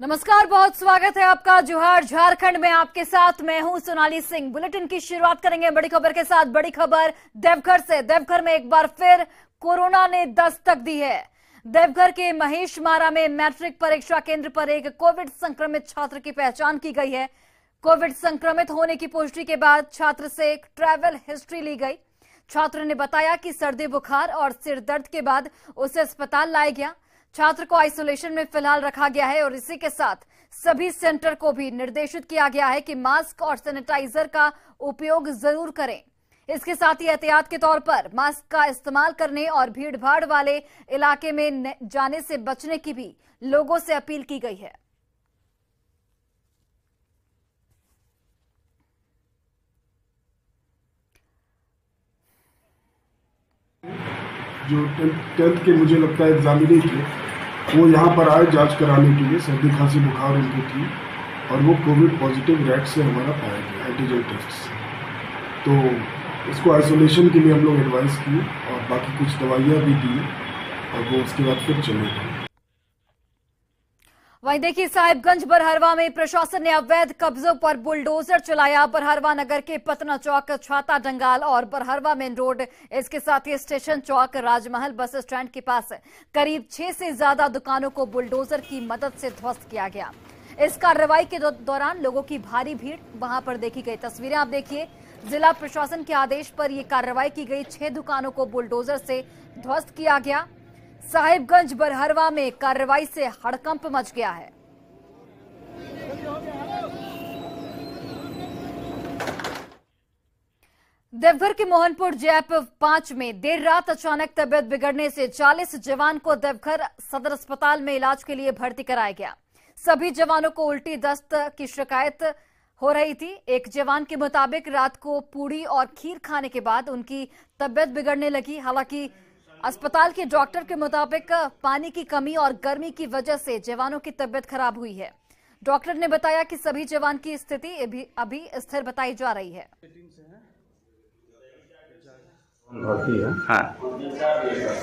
नमस्कार, बहुत स्वागत है आपका जोहार झारखंड में। आपके साथ मैं हूं सोनाली सिंह। बुलेटिन की शुरुआत करेंगे बड़ी खबर के साथ। बड़ी खबर देवघर से। देवघर में एक बार फिर कोरोना ने दस्तक दी है। देवघर के महेश मारा में मैट्रिक परीक्षा केंद्र पर एक कोविड संक्रमित छात्र की पहचान की गई है। कोविड संक्रमित होने की पुष्टि के बाद छात्र से एक ट्रैवल हिस्ट्री ली गई। छात्र ने बताया कि सर्दी बुखार और सिर दर्द के बाद उसे अस्पताल लाया गया। छात्र को आइसोलेशन में फिलहाल रखा गया है और इसी के साथ सभी सेंटर को भी निर्देशित किया गया है कि मास्क और सैनिटाइजर का उपयोग जरूर करें। इसके साथ ही एहतियात के तौर पर मास्क का इस्तेमाल करने और भीड़ भाड़ वाले इलाके में जाने से बचने की भी लोगों से अपील की गई है। जो 10th के मुझे लगता है एग्जामिनी थे, वो यहाँ पर आए जांच कराने के लिए। सर्दी खांसी बुखार उनकी थी और वो कोविड पॉजिटिव रैट से हमारा पाया गया एंटीजन टेस्ट से। तो इसको आइसोलेशन के लिए हम लोग एडवाइस किए और बाकी कुछ दवाइयाँ भी दी और वो उसके बाद फिर चले गए। वहीं देखिए, साहिबगंज बरहरवा में प्रशासन ने अवैध कब्जों पर बुलडोजर चलाया। बरहरवा नगर के पतना चौक, छाता जंगाल और बरहरवा मेन रोड, इसके साथ ही स्टेशन चौक, राजमहल बस स्टैंड के पास करीब 6 से ज्यादा दुकानों को बुलडोजर की मदद से ध्वस्त किया गया। इस कार्रवाई के दौरान लोगों की भारी भीड़ वहां पर देखी गई। तस्वीरें आप देखिए। जिला प्रशासन के आदेश पर यह कार्रवाई की गई। 6 दुकानों को बुलडोजर से ध्वस्त किया गया। साहिबगंज बरहरवा में कार्रवाई से हड़कंप मच गया है। देवघर के मोहनपुर जैप 5 में देर रात अचानक तबियत बिगड़ने से 40 जवान को देवघर सदर अस्पताल में इलाज के लिए भर्ती कराया गया। सभी जवानों को उल्टी दस्त की शिकायत हो रही थी। एक जवान के मुताबिक रात को पूड़ी और खीर खाने के बाद उनकी तबियत बिगड़ने लगी। हालांकि अस्पताल के डॉक्टर के मुताबिक पानी की कमी और गर्मी की वजह से जवानों की तबियत खराब हुई है। डॉक्टर ने बताया कि सभी जवान की स्थिति अभी स्थिर बताई जा रही है। होती है हाँ,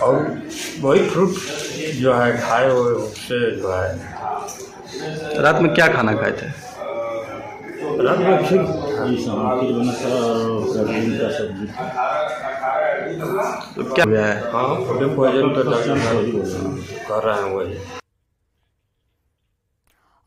और वही फ्रूट जो है खाए हुए उससे जो है। रात में क्या खाना खाए थे? रात में खीर बना था और सोयाबीन का सब्जी था। तो क्या है? हाँ, फूड पॉइजन तो कर रहे हैं वही।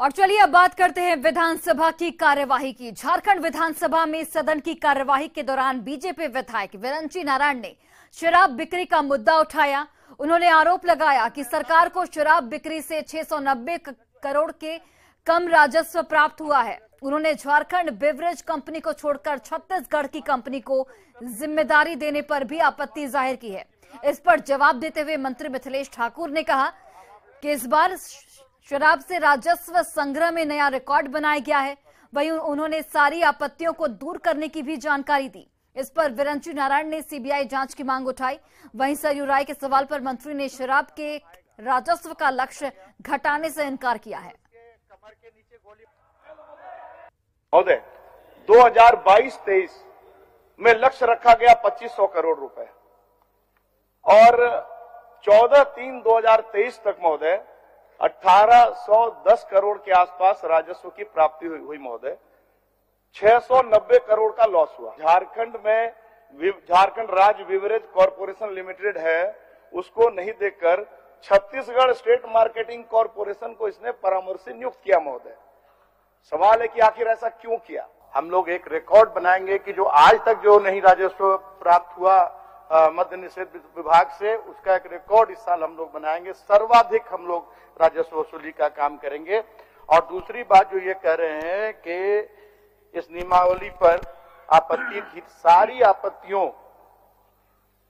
और चलिए अब बात करते हैं विधानसभा की कार्यवाही की। झारखंड विधानसभा में सदन की कार्यवाही के दौरान बीजेपी विधायक विरंची नारायण ने शराब बिक्री का मुद्दा उठाया। उन्होंने आरोप लगाया कि सरकार को शराब बिक्री से 690 करोड़ के कम राजस्व प्राप्त हुआ है। उन्होंने झारखंड बेवरेज कंपनी को छोड़कर छत्तीसगढ़ की कंपनी को जिम्मेदारी देने पर भी आपत्ति जाहिर की है। इस पर जवाब देते हुए मंत्री मिथिलेश ठाकुर ने कहा कि इस बार शराब से राजस्व संग्रह में नया रिकॉर्ड बनाया गया है। वहीं उन्होंने सारी आपत्तियों को दूर करने की भी जानकारी दी। इस पर विरंची नारायण ने सीबीआई जांच की मांग उठाई। वहीं सरयू राय के सवाल पर मंत्री ने शराब के राजस्व का लक्ष्य घटाने से इनकार किया है। महोदय, 2022-23 में लक्ष्य रखा गया 2500 करोड़ रुपए और 14/3/2023 तक महोदय 1810 करोड़ के आसपास राजस्व की प्राप्ति हुई महोदय। 690 करोड़ का लॉस हुआ। झारखंड में झारखंड राज्य बिवरेज कॉरपोरेशन लिमिटेड है, उसको नहीं देकर छत्तीसगढ़ स्टेट मार्केटिंग कॉरपोरेशन को इसने परामर्शी नियुक्त किया महोदय। सवाल है कि आखिर ऐसा क्यों किया। हम लोग एक रिकॉर्ड बनाएंगे कि जो आज तक जो नहीं राजस्व प्राप्त हुआ मद्य निषेध विभाग से, उसका एक रिकॉर्ड इस साल हम लोग बनाएंगे। सर्वाधिक हम लोग राजस्व वसूली का काम करेंगे। और दूसरी बात जो ये कह रहे हैं कि इस नियमावली पर आपत्ति थी, सारी आपत्तियों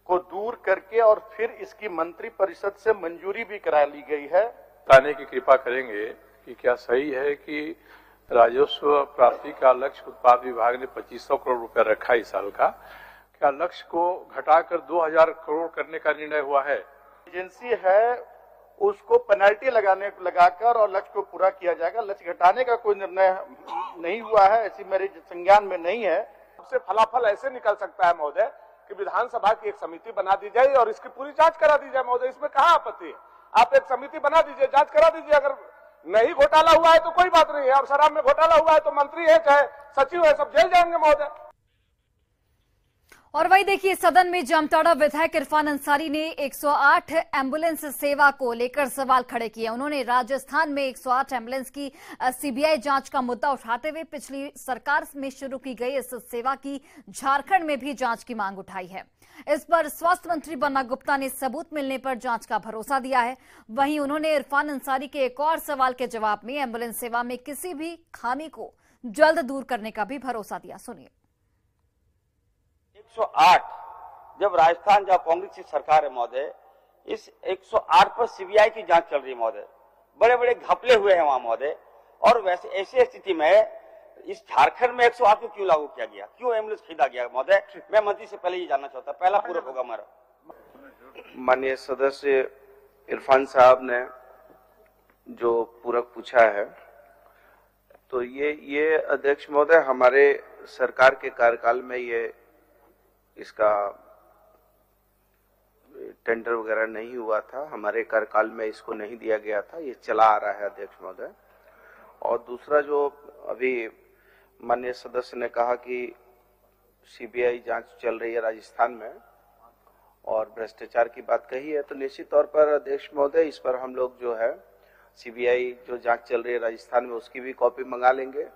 को दूर करके और फिर इसकी मंत्री परिषद से मंजूरी भी करा ली गई है। बताने की कृपा करेंगे कि क्या सही है कि राजस्व प्राप्ति का लक्ष्य उत्पाद विभाग ने 2500 करोड़ रुपए रखा इस साल का, क्या लक्ष्य को घटाकर 2000 करोड़ करने का निर्णय हुआ है? एजेंसी है, उसको पेनल्टी लगाकर और लक्ष्य को पूरा किया जाएगा। लक्ष्य घटाने का कोई निर्णय नहीं हुआ है, ऐसी मेरे संज्ञान में नहीं है। सबसे फलाफल ऐसे निकल सकता है महोदय कि विधानसभा की एक समिति बना दी जाए और इसकी पूरी जांच करा दी जाए महोदय। इसमें कहाँ आपत्ति है? आप एक समिति बना दीजिए, जांच करा दीजिए। अगर नहीं घोटाला हुआ है तो कोई बात नहीं है, और शराब में घोटाला हुआ है तो मंत्री है चाहे सचिव है सब जेल जाएंगे महोदय। और वही देखिए, सदन में जामताड़ा विधायक इरफान अंसारी ने 108 एम्बुलेंस सेवा को लेकर सवाल खड़े किए। उन्होंने राजस्थान में 108 एम्बुलेंस की सीबीआई जांच का मुद्दा उठाते हुए पिछली सरकार में शुरू की गई इस सेवा की झारखंड में भी जांच की मांग उठाई है। इस पर स्वास्थ्य मंत्री बन्ना गुप्ता ने सबूत मिलने पर जांच का भरोसा दिया है। वहीं उन्होंने इरफान अंसारी के एक और सवाल के जवाब में एम्बुलेंस सेवा में किसी भी खामी को जल्द दूर करने का भी भरोसा दिया। सुनिए। 108 जब राजस्थान जब कांग्रेस की सरकार है महोदय, इस 108 पर सीबीआई की जांच चल रही है महोदय, बड़े बड़े घपले हुए हैं वहां महोदय। और वैसे ऐसी स्थिति में इस झारखंड में 108 को क्यों लागू किया गया, क्यों एम्बुलेंस खरीदा गया महोदय, मैं मंत्री से पहले ये जानना चाहता। पहला पूरक होगा हमारा। माननीय सदस्य इरफान साहब ने जो पूरक पूछा है, तो ये अध्यक्ष महोदय हमारे सरकार के कार्यकाल में ये इसका टेंडर वगैरह नहीं हुआ था, हमारे कार्यकाल में इसको नहीं दिया गया था, ये चला आ रहा है अध्यक्ष महोदय। और दूसरा जो अभी माननीय सदस्य ने कहा कि सीबीआई जांच चल रही है राजस्थान में और भ्रष्टाचार की बात कही है, तो निश्चित तौर पर अध्यक्ष महोदय इस पर हम लोग जो है सीबीआई जो जांच चल रही है राजस्थान में उसकी भी कॉपी मंगा लेंगे,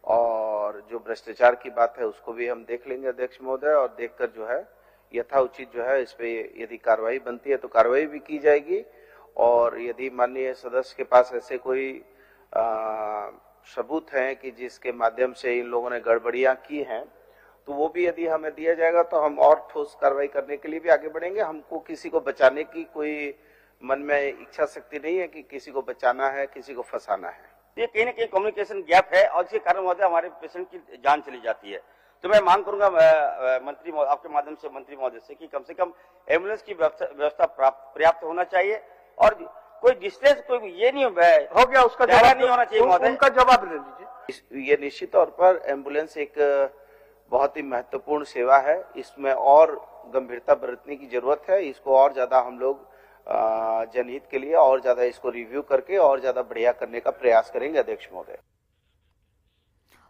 और जो भ्रष्टाचार की बात है उसको भी हम देख लेंगे अध्यक्ष महोदय, और देखकर जो है यथाउचित जो है इस पे यदि कार्रवाई बनती है तो कार्रवाई भी की जाएगी। और यदि माननीय सदस्य के पास ऐसे कोई सबूत हैं कि जिसके माध्यम से इन लोगों ने गड़बड़ियां की हैं, तो वो भी यदि हमें दिया जाएगा तो हम और ठोस कार्रवाई करने के लिए भी आगे बढ़ेंगे। हमको किसी को बचाने की कोई मन में इच्छा शक्ति नहीं है कि किसी को बचाना है, किसी को फंसाना है। ये कहीं ना कहीं कम्युनिकेशन गैप है और इसके कारण महोदय हमारे पेशेंट की जान चली जाती है। तो मैं मांग करूंगा मंत्री आपके माध्यम से मंत्री महोदय से कि कम से कम एम्बुलेंस की व्यवस्था पर्याप्त होना चाहिए, और कोई डिस्टेंस कोई ये नहीं हो गया उसका जवाब नहीं होना चाहिए महोदय, उनका जवाब दे दीजिए। ये निश्चित तौर पर एम्बुलेंस एक बहुत ही महत्वपूर्ण सेवा है, इसमें और गंभीरता बरतने की जरूरत है। इसको और ज्यादा हम लोग जनहित के लिए और ज्यादा इसको रिव्यू करके और ज्यादा बढ़िया करने का प्रयास करेंगे अध्यक्ष महोदय।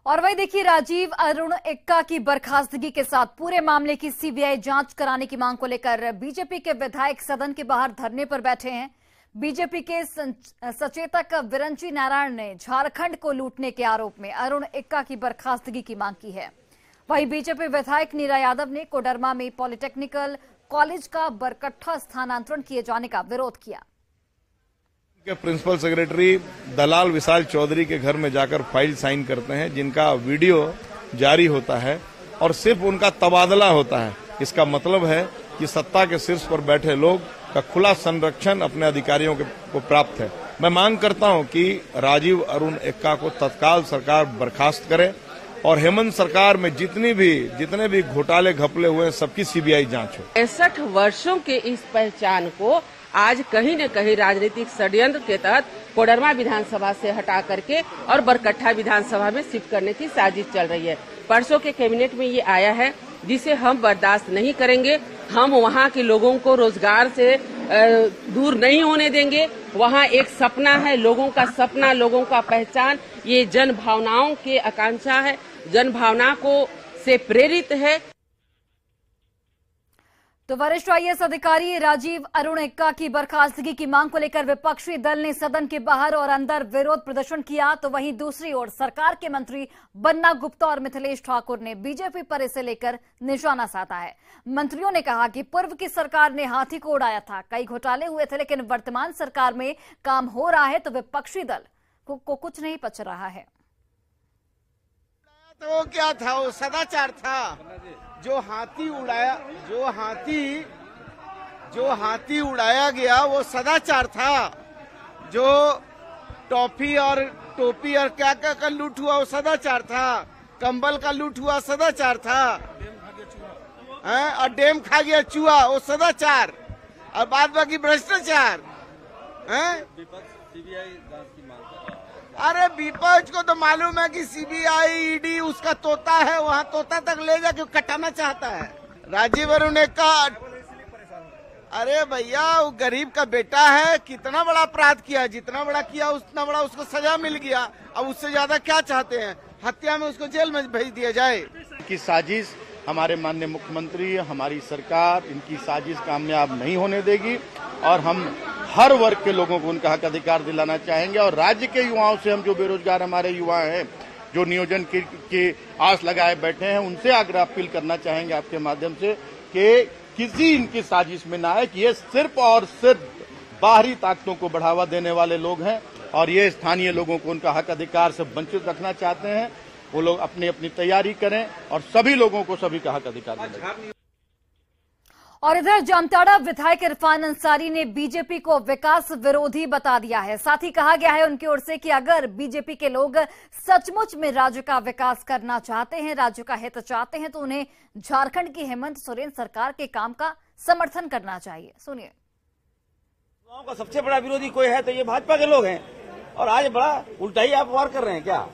और वही देखिए, राजीव अरुण एक्का की बर्खास्तगी के साथ पूरे मामले की सीबीआई जांच कराने की मांग को लेकर बीजेपी के विधायक सदन के बाहर धरने पर बैठे हैं। बीजेपी के सचेतक विरंची नारायण ने झारखंड को लूटने के आरोप में अरुण एक्का की बर्खास्तगी की मांग की है। वहीं बीजेपी विधायक नीरा यादव ने कोडरमा में पॉलिटेक्निकल कॉलेज का बरकट्ठा स्थानांतरण किए जाने का विरोध किया। प्रिंसिपल सेक्रेटरी दलाल विशाल चौधरी के घर में जाकर फाइल साइन करते हैं, जिनका वीडियो जारी होता है और सिर्फ उनका तबादला होता है। इसका मतलब है कि सत्ता के शीर्ष पर बैठे लोग का खुला संरक्षण अपने अधिकारियों को प्राप्त है। मैं मांग करता हूं कि राजीव अरुण एक्का को तत्काल सरकार बर्खास्त करे और हेमंत सरकार में जितने भी घोटाले घपले हुए सबकी सीबीआई जांच हो। 65 वर्षों के इस पहचान को आज कहीं न कहीं राजनीतिक षड्यंत्र के तहत कोडरमा विधानसभा से हटा करके और बरकट्ठा विधानसभा में शिफ्ट करने की साजिश चल रही है। परसों के कैबिनेट में ये आया है, जिसे हम बर्दाश्त नहीं करेंगे। हम वहाँ के लोगों को रोजगार से दूर नहीं होने देंगे। वहाँ एक सपना है, लोगों का सपना, लोगों का पहचान, ये जन भावनाओं की आकांक्षा है, जन भावना को से प्रेरित है। तो वरिष्ठ आईएएस अधिकारी राजीव अरुण एक्का की बर्खास्तगी की मांग को लेकर विपक्षी दल ने सदन के बाहर और अंदर विरोध प्रदर्शन किया, तो वहीं दूसरी ओर सरकार के मंत्री बन्ना गुप्ता और मिथिलेश ठाकुर ने बीजेपी पर इसे लेकर निशाना साधा है। मंत्रियों ने कहा कि पूर्व की सरकार ने हाथी को उड़ाया था, कई घोटाले हुए थे, लेकिन वर्तमान सरकार में काम हो रहा है तो विपक्षी दल को कुछ नहीं पच रहा है। तो वो क्या था, वो सदाचार था। जो हाथी उड़ाया गया वो सदाचार था। जो टॉफी और टोपी और क्या क्या का लूट हुआ वो सदाचार था। कंबल का लूट हुआ सदाचार था। और डेम खा गया चूहा वो सदाचार, और बाद बाकी भ्रष्टाचार। अरे विपक्ष को तो मालूम है कि सीबीआई ईडी उसका तोता है, वहाँ तोता तक ले जाके कटाना चाहता है। राजीव अरुण एक्का, अरे भैया वो गरीब का बेटा है, कितना बड़ा अपराध किया, जितना बड़ा किया उतना बड़ा उसको सजा मिल गया। अब उससे ज्यादा क्या चाहते हैं? हत्या में उसको जेल में भेज दिया जाए। की साजिश हमारे माननीय मुख्यमंत्री, हमारी सरकार इनकी साजिश कामयाब नहीं होने देगी और हम हर वर्ग के लोगों को उनका हक अधिकार दिलाना चाहेंगे। और राज्य के युवाओं से हम जो बेरोजगार हमारे युवा हैं, जो नियोजन की आस लगाए बैठे हैं, उनसे आग्रह अपील करना चाहेंगे आपके माध्यम से कि किसी इनकी साजिश में ना आए कि ये सिर्फ और सिर्फ बाहरी ताकतों को बढ़ावा देने वाले लोग हैं और ये स्थानीय लोगों को उनका हक अधिकार से वंचित रखना चाहते हैं। वो लोग अपनी अपनी तैयारी करें और सभी लोगों को सभी का हक अधिकार मिले। और इधर जामताड़ा विधायक इरफान अंसारी ने बीजेपी को विकास विरोधी बता दिया है। साथ ही कहा गया है उनकी ओर से कि अगर बीजेपी के लोग सचमुच में राज्य का विकास करना चाहते हैं, राज्य का हित चाहते हैं, तो उन्हें झारखंड की हेमंत सोरेन सरकार के काम का समर्थन करना चाहिए। सुनिए। युवाओं का सबसे बड़ा विरोधी कोई है तो ये भाजपा के लोग हैं और आज बड़ा उल्टा ही आप वार कर रहे हैं क्या?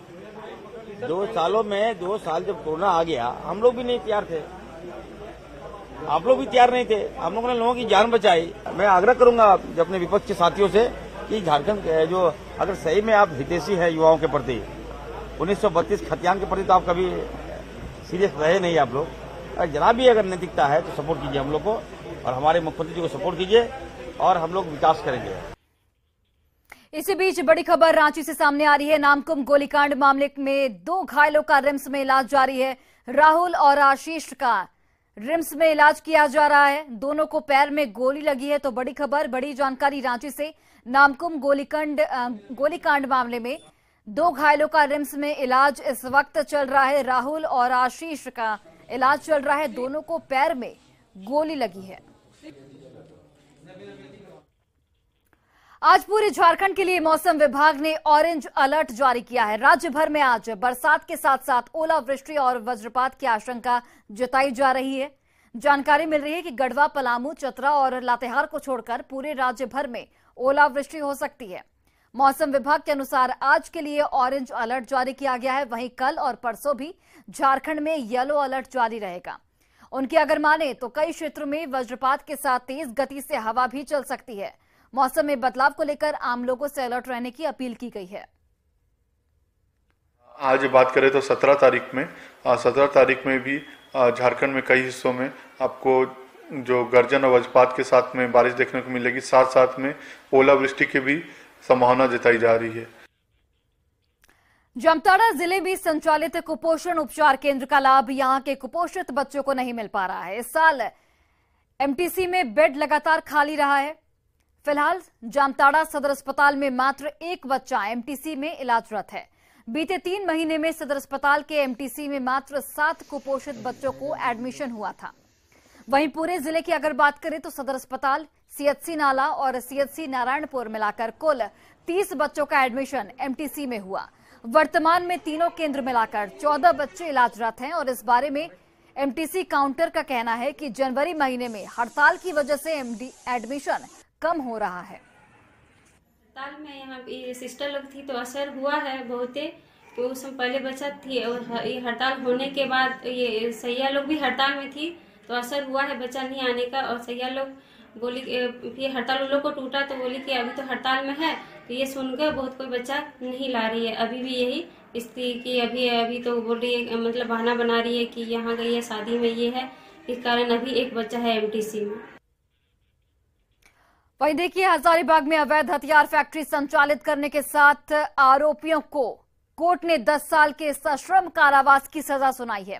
2 सालों में 2 साल जब कोरोना आ गया, हम लोग भी नहीं तैयार थे, आप लोग भी तैयार नहीं थे, हम लोगों ने लोगों की जान बचाई। मैं आग्रह करूंगा अपने विपक्ष के साथियों से कि झारखंड जो अगर सही में आप हितैषी है युवाओं के प्रति, 1932 खतियान के प्रति तो आप कभी सीरियस रहे नहीं आप लोग। जरा भी अगर नैतिकता है तो सपोर्ट कीजिए हम लोग को और हमारे मुख्यमंत्री जी को सपोर्ट कीजिए और हम लोग विकास करेंगे। इसी बीच बड़ी खबर रांची से सामने आ रही है। नामकुम गोलीकांड मामले में 2 घायलों का रिम्स में इलाज जारी है। राहुल और आशीष का रिम्स में इलाज किया जा रहा है। दोनों को पैर में गोली लगी है। तो बड़ी खबर, बड़ी जानकारी रांची से। नामकुम गोलीकांड मामले में 2 घायलों का रिम्स में इलाज इस वक्त चल रहा है। राहुल और आशीष का इलाज चल रहा है। दोनों को पैर में गोली लगी है। आज पूरे झारखंड के लिए मौसम विभाग ने ऑरेंज अलर्ट जारी किया है। राज्य भर में आज बरसात के साथ साथ ओलावृष्टि और वज्रपात की आशंका जताई जा रही है। जानकारी मिल रही है कि गढ़वा, पलामू, चतरा और लातेहार को छोड़कर पूरे राज्य भर में ओलावृष्टि हो सकती है। मौसम विभाग के अनुसार आज के लिए ऑरेंज अलर्ट जारी किया गया है। वहीं कल और परसों भी झारखंड में येलो अलर्ट जारी रहेगा। उनकी अगर माने तो कई क्षेत्रों में वज्रपात के साथ तेज गति से हवा भी चल सकती है। मौसम में बदलाव को लेकर आम लोगों से अलर्ट रहने की अपील की गई है। आज बात करें तो 17 तारीख में भी झारखंड में कई हिस्सों में आपको जो गर्जन और वज्रपात के साथ में बारिश देखने को मिलेगी। साथ साथ में ओलावृष्टि की भी संभावना जताई जा रही है। जामताड़ा जिले में संचालित कुपोषण उपचार केंद्र का लाभ यहां के कुपोषित बच्चों को नहीं मिल पा रहा है। इस साल एमटीसी में बेड लगातार खाली रहा है। फिलहाल जामताड़ा सदर अस्पताल में मात्र 1 बच्चा एमटीसी में इलाजरत है। बीते 3 महीने में सदर अस्पताल के एमटीसी में मात्र 7 कुपोषित बच्चों को एडमिशन हुआ था। वहीं पूरे जिले की अगर बात करें तो सदर अस्पताल, सीएचसी नाला और सीएचसी नारायणपुर मिलाकर कुल 30 बच्चों का एडमिशन एमटीसी में हुआ। वर्तमान में तीनों केंद्र मिलाकर 14 बच्चे इलाजरत हैं और इस बारे में एमटीसी काउंटर का कहना है कि जनवरी महीने में हड़ताल की वजह से एडमिशन कम हो रहा है। हड़ताल में यहाँ सिस्टर लोग थी तो असर हुआ है बहुत, तो उस समय पहले बचत थी और ये हड़ताल होने के बाद ये सैया लोग भी हड़ताल में थी तो असर हुआ है बच्चा नहीं आने का। और सैया लोग बोली फिर हड़ताल उन लोग को टूटा तो बोली कि अभी तो हड़ताल में है, तो ये सुनकर बहुत कोई बच्चा नहीं ला रही है। अभी भी यही स्थिति कि अभी तो बोल रही है, मतलब बहाना बना रही है कि यहाँ गई है शादी में, ये है, इस कारण अभी 1 बच्चा है एमटीसी में। वहीं देखिए, हजारीबाग में अवैध हथियार फैक्ट्री संचालित करने के साथ आरोपियों को कोर्ट ने 10 साल के सश्रम कारावास की सजा सुनाई है।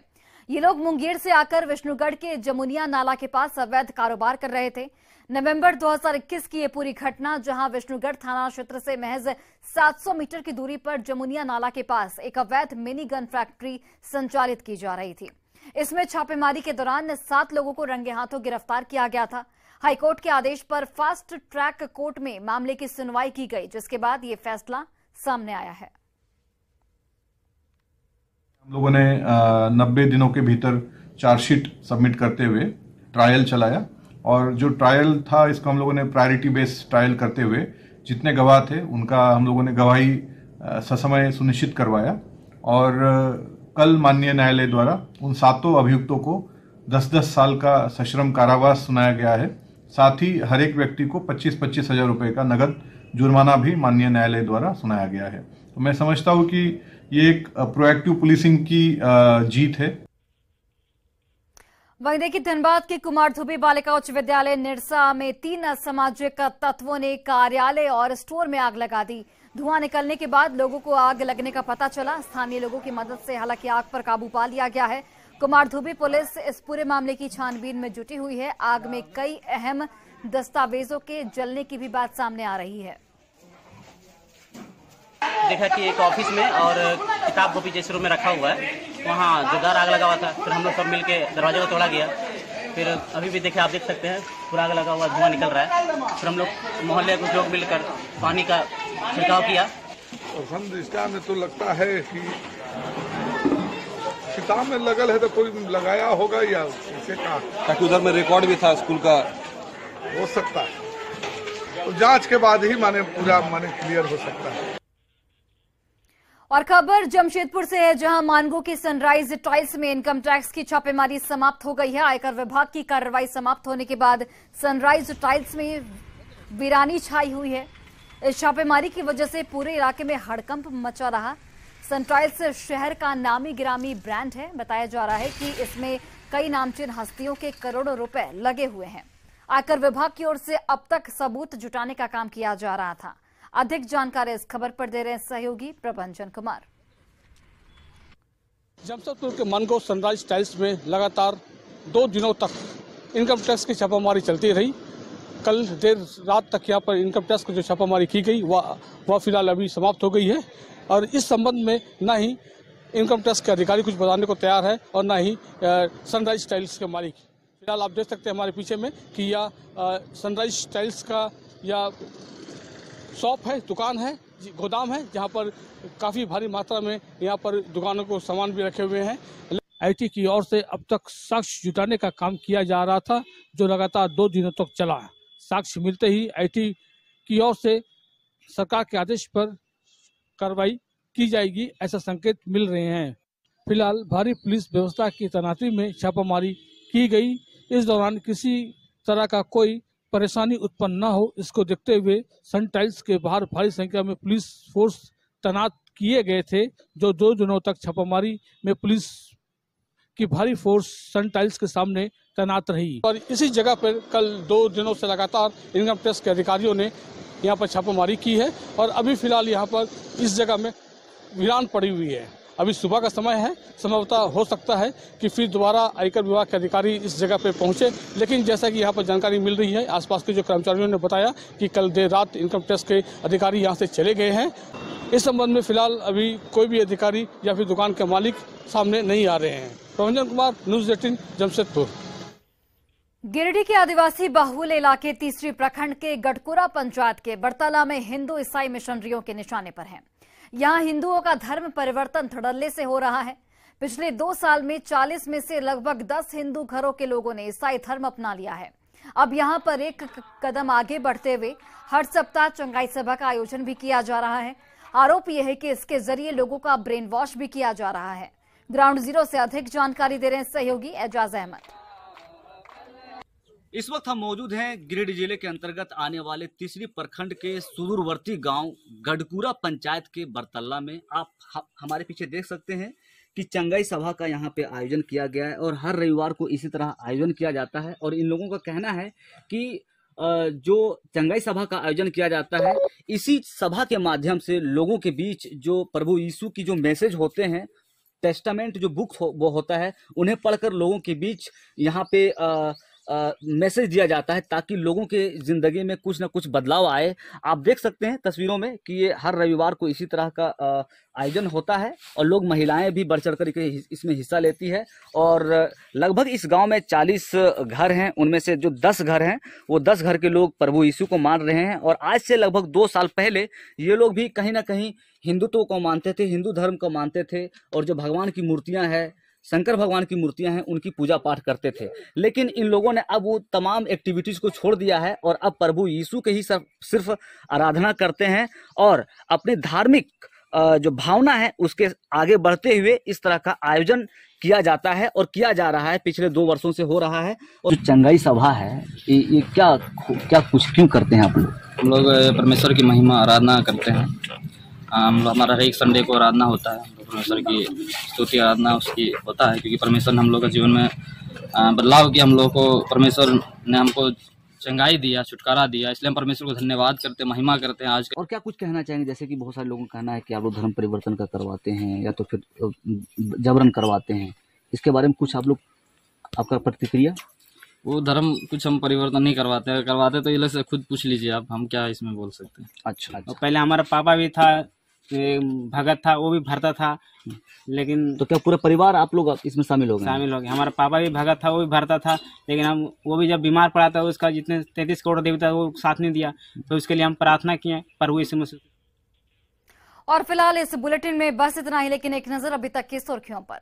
ये लोग मुंगेर से आकर विष्णुगढ़ के जमुनिया नाला के पास अवैध कारोबार कर रहे थे। नवंबर 2021 की ये पूरी घटना, जहां विष्णुगढ़ थाना क्षेत्र से महज 700 मीटर की दूरी पर जमुनिया नाला के पास एक अवैध मिनी गन फैक्ट्री संचालित की जा रही थी। इसमें छापेमारी के दौरान 7 लोगों को रंगे हाथों गिरफ्तार किया गया था। हाईकोर्ट के आदेश पर फास्ट ट्रैक कोर्ट में मामले की सुनवाई की गई, जिसके बाद ये फैसला सामने आया है। हम लोगों ने 90 दिनों के भीतर चार्जशीट सबमिट करते हुए ट्रायल चलाया और जो ट्रायल था इसको हम लोगों ने प्रायोरिटी बेस्ड ट्रायल करते हुए जितने गवाह थे उनका हम लोगों ने गवाही ससमय सुनिश्चित करवाया और कल माननीय न्यायालय द्वारा उन 7 अभियुक्तों को 10-10 साल का सश्रम कारावास सुनाया गया है। साथ ही हर एक व्यक्ति को 25-25 हजार रुपए का नगद जुर्माना भी माननीय न्यायालय द्वारा सुनाया गया है। तो मैं समझता हूं कि ये एक प्रोएक्टिव पुलिसिंग की जीत है। वहीं देखिए, धनबाद के कुमार धुबी बालिका उच्च विद्यालय निरसा में 3 असामाजिक तत्वों ने कार्यालय और स्टोर में आग लगा दी। धुआं निकलने के बाद लोगों को आग लगने का पता चला। स्थानीय लोगों की मदद से हालांकि आग पर काबू पा लिया गया है। कुमार धुबी पुलिस इस पूरे मामले की छानबीन में जुटी हुई है। आग में कई अहम दस्तावेजों के जलने की भी बात सामने आ रही है। देखा कि एक ऑफिस में और किताब कॉपी जैसे रूम में रखा हुआ है, वहाँ जोरदार आग लगा हुआ था। फिर हम लोग सब मिलके दरवाजे को तोड़ा गया। फिर अभी भी देखे, आप देख सकते हैं पूरा आग लगा हुआ, धुआं निकल रहा है। फिर हम लोग मोहल्ले कुछ लोग मिलकर पानी का छिड़काव किया। हम दृष्टा में तो लगता है कि किताब में लगल है तो कोई लगाया होगा या इसे कहा, ताकि उधर में रिकॉर्ड भी था स्कूल का, हो सकता है। तो जांच के बाद ही पूरा क्लियर हो सकता है। और खबर जमशेदपुर से है, जहां मानगो की सनराइज टाइल्स में इनकम टैक्स की छापेमारी समाप्त हो गई है। आयकर विभाग की कार्रवाई समाप्त होने के बाद सनराइज टाइल्स में वीरानी छाई हुई है। इस छापेमारी की वजह से पूरे इलाके में हड़कंप मचा रहा। सनराइज शहर का नामी गिरामी ब्रांड है। बताया जा रहा है कि इसमें कई नामचीन हस्तियों के करोड़ों रुपए लगे हुए हैं। आयकर विभाग की ओर से अब तक सबूत जुटाने का काम किया जा रहा था। अधिक जानकारी इस खबर पर दे रहे हैं सहयोगी प्रभंजन कुमार। जमशेदपुर के मानगो सनराइज टाइल्स में लगातार 2 दिनों तक इनकम टैक्स की छापामारी चलती रही। कल देर रात तक यहाँ पर इनकम टैक्स की जो छापामारी की गई वह फिलहाल अभी समाप्त हो गई है। और इस संबंध में न ही इनकम टैक्स के अधिकारी कुछ बताने को तैयार है और न ही सनराइज टाइल्स के मालिक। फिलहाल आप देख सकते हैं हमारे पीछे में कि यह सनराइज टाइल्स का या शॉप है, दुकान है, गोदाम है, जहां पर काफ़ी भारी मात्रा में यहाँ पर दुकानों को सामान भी रखे हुए हैं। आईटी की ओर से अब तक साक्ष्य जुटाने का काम किया जा रहा था, जो लगातार 2 दिनों तक चला। साक्ष्य मिलते ही आईटी की ओर से सरकार के आदेश पर कार्रवाई की जाएगी, ऐसा संकेत मिल रहे हैं। फिलहाल भारी पुलिस व्यवस्था की तैनाती में छापामारी की गई। इस दौरान किसी तरह का कोई परेशानी उत्पन्न न हो, इसको देखते हुए सन टाइल्स के बाहर भारी संख्या में पुलिस फोर्स तैनात किए गए थे, जो 2 दिनों तक छापामारी में पुलिस की भारी फोर्स सन टाइल्स के सामने तैनात रही। और इसी जगह पर कल 2 दिनों से लगातार इनकम टैक्स के अधिकारियों ने यहाँ पर छापामारी की है और अभी फिलहाल यहाँ पर इस जगह में वीरान पड़ी हुई है। अभी सुबह का समय है, संभवतः हो सकता है कि फिर दोबारा आयकर विभाग के अधिकारी इस जगह पे पहुंचे, लेकिन जैसा कि यहाँ पर जानकारी मिल रही है, आसपास के जो कर्मचारियों ने बताया कि कल देर रात इनकम टैक्स के अधिकारी यहाँ से चले गए हैं। इस संबंध में फिलहाल अभी कोई भी अधिकारी या फिर दुकान के मालिक सामने नहीं आ रहे हैं। प्रभंजन कुमार, न्यूज़ 18, जमशेदपुर। गिरिडीह के आदिवासी बाहुल इलाके तीसरी प्रखंड के गढ़कुरा पंचायत के बरतला में हिंदू ईसाई मिशनरियों के निशाने पर हैं। यहाँ हिंदुओं का धर्म परिवर्तन धड़ल्ले से हो रहा है। पिछले 2 साल में 40 में से लगभग 10 हिंदू घरों के लोगों ने ईसाई धर्म अपना लिया है। अब यहाँ पर एक कदम आगे बढ़ते हुए हर सप्ताह चंगाई सभा का आयोजन भी किया जा रहा है। आरोप यह है कि इसके जरिए लोगों का ब्रेन वॉश भी किया जा रहा है। ग्राउंड जीरो से अधिक जानकारी दे रहे हैं सहयोगी एजाज अहमद। इस वक्त हम मौजूद हैं गिरिडीह जिले के अंतर्गत आने वाले तीसरी प्रखंड के सुदूरवर्ती गांव गढ़कुरा पंचायत के बरतल्ला में। आप हमारे पीछे देख सकते हैं कि चंगाई सभा का यहां पे आयोजन किया गया है और हर रविवार को इसी तरह आयोजन किया जाता है। और इन लोगों का कहना है कि जो चंगाई सभा का आयोजन किया जाता है, इसी सभा के माध्यम से लोगों के बीच जो प्रभु यीशु की जो मैसेज होते हैं, टेस्टामेंट जो बुक वो होता है, उन्हें पढ़कर लोगों के बीच यहाँ पे मैसेज दिया जाता है, ताकि लोगों के जिंदगी में कुछ ना कुछ बदलाव आए। आप देख सकते हैं तस्वीरों में कि ये हर रविवार को इसी तरह का आयोजन होता है और लोग, महिलाएं भी बढ़ चढ़कर इसमें हिस्सा लेती है। और लगभग इस गांव में 40 घर हैं, उनमें से जो 10 घर हैं वो 10 घर के लोग प्रभु यीशु को मान रहे हैं। और आज से लगभग 2 साल पहले ये लोग भी कहीं ना कहीं हिंदुत्व को मानते थे, हिंदू धर्म को मानते थे और जो भगवान की मूर्तियां हैं, शंकर भगवान की मूर्तियां हैं, उनकी पूजा पाठ करते थे। लेकिन इन लोगों ने अब वो तमाम एक्टिविटीज को छोड़ दिया है और अब प्रभु यीशु के ही सिर्फ आराधना करते हैं और अपने धार्मिक जो भावना है उसके आगे बढ़ते हुए इस तरह का आयोजन किया जाता है और किया जा रहा है, पिछले 2 वर्षों से हो रहा है। और जो चंगाई सभा है ये क्या कुछ क्यों करते हैं आप लोग? हम लोग परमेश्वर की महिमा आराधना करते हैं। हम लोग हमारा हर एक संडे को आराधना होता है, परमेश्वर की स्तुति आराधना उसकी होता है, क्योंकि परमेश्वर ने हम लोग के जीवन में बदलाव किया। हम लोग को परमेश्वर ने हमको चंगाई दिया, छुटकारा दिया, इसलिए हम परमेश्वर को धन्यवाद करते हैं, महिमा करते हैं। आज और क्या कुछ कहना चाहेंगे? जैसे कि बहुत सारे लोगों का कहना है कि आप लोग धर्म परिवर्तन का करवाते हैं या तो फिर जबरन करवाते हैं, इसके बारे में कुछ आप लोग, आपका प्रतिक्रिया? वो धर्म कुछ हम परिवर्तन नहीं करवाते तो ये लोग से खुद पूछ लीजिए आप, हम क्या इसमें बोल सकते हैं। अच्छा। पहले हमारा पापा भी था, भगत था, वो भी भरता था, लेकिन तो क्या पूरा परिवार आप लोग इसमें शामिल हो गए? शामिल हो गए। हमारा पापा भी भगत था, वो भी भरता था, लेकिन हम वो भी जब बीमार पड़ा था, उसका जितने 33 करोड़ देवता वो साथ नहीं दिया, तो उसके लिए हम प्रार्थना किए प्रभु यीशु मसीह। और फिलहाल इस बुलेटिन में बस इतना ही, लेकिन एक नजर अभी तक की सुर्खियों पर।